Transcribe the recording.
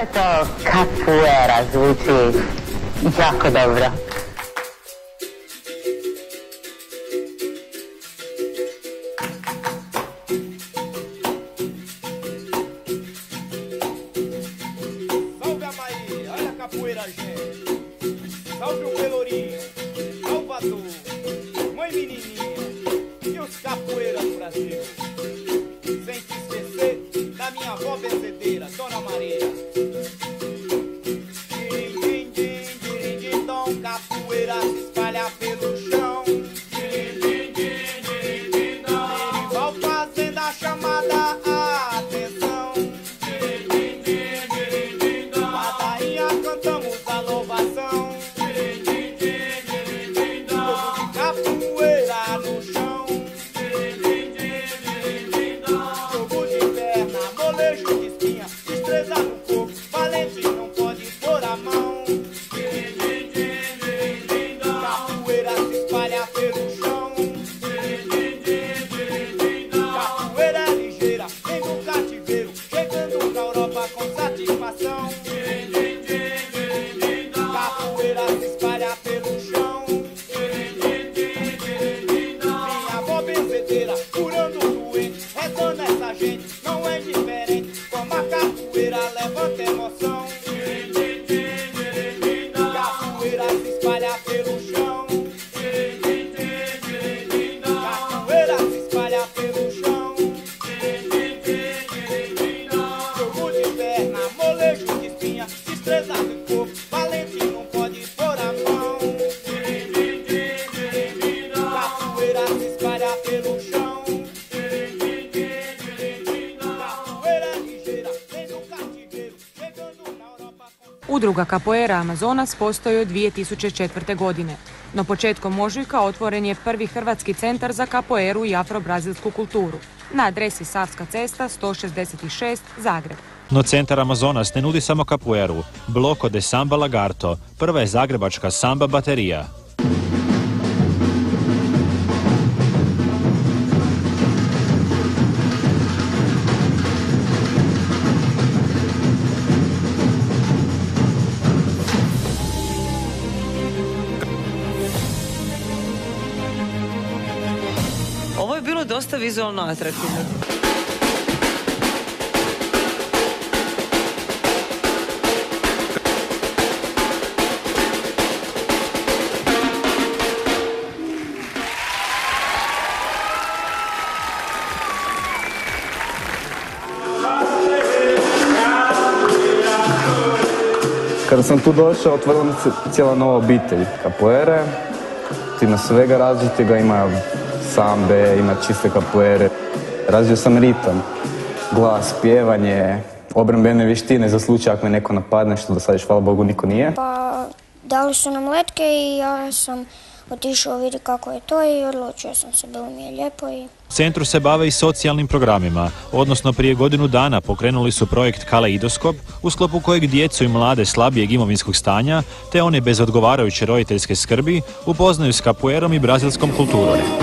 je to capoeira, zvuči jako dobro. Salve a Maria, olha a capoeira, gente. Salve o Pelourinho, Salvador, Mãe Menininha e os capoeiras do Brasil. Sem te esquecer da minha avó benzedeira, Dona Maria. Din, din, din, din, din, dom, capoeira se espalha pelo chão. Din, din, din, din, din, dom. Derival fazendo a chamada atenção. Din, din, din, din, din, dom. Ladainha cantamos a louvação. Din, din, din, din, din, dom. Capoeira no chão. Din, din, din, din, din, dom. Jogo de perna, molejo de espinha, destreza no corpo, valente não pode pôr a mão. Din, din, din, din, din, dom. Capoeira se espalha pelo chão. Din, din, din, din, din, dom. Capoeira é ligeira, vem do cativeiro, chegando na Europa com satisfação. Din, din, din, din, din, dom. Capoeira se espalha pelo chão. Din, din, din, din, din, dom. Minha avó benzedeira, curando o doente, rezando essa gente, não é diferente, como a capoeira levanta emoção. Din, din, din, din, din, dom. Capoeira se espalha pelo chão. Din, din, din, din, din, dom. Capoeira se espalha pelo chão. Din, din, din, din, din, dom. Jogo de perna, molejo de espinha, destreza do corpo, valente não pode pôr a mão. Din, din, din, din, din, dom. Capoeira se espalha pelo chão. Din, din, din, din, din, dom. Capoeira é ligeira, vem do cativeiro, chegando na Europa com... Udruga Capoeira Amazonas postoji od 2004. godine, no početkom ožujka otvoren je prvi hrvatski centar za kapoeru i afro-brazilsku kulturu na adresi Savska cesta 166 Zagreb. No centar Amazonas ne nudi samo capoeiru. Bloco de Samba Lagarto, prva je zagrebačka samba baterija. Ovo je bilo dosta vizualno atraktivno. Kada sam tu došao, otvorila se cijela nova obitelj capoeire. Ima svega različitega, ima sambe, ima čiste capoeire. Razvio sam ritam, glas, pjevanje, obrambene vještine za slučaj ako me neko napadne, što do sada još, hvala Bogu, niko nije. Pa dali su nam letke i ja sam otišao vidjeti kako je to i odlučio sam se, bilo mi je lijepo. U centru se bave i socijalnim programima, odnosno prije godinu dana pokrenuli su projekt Kaleidoskop, u sklopu kojeg djecu i mlade slabijeg imovinskog stanja, te one bez odgovarajuće roditeljske skrbi, upoznaju s capoeirom i brazilskom kulturom.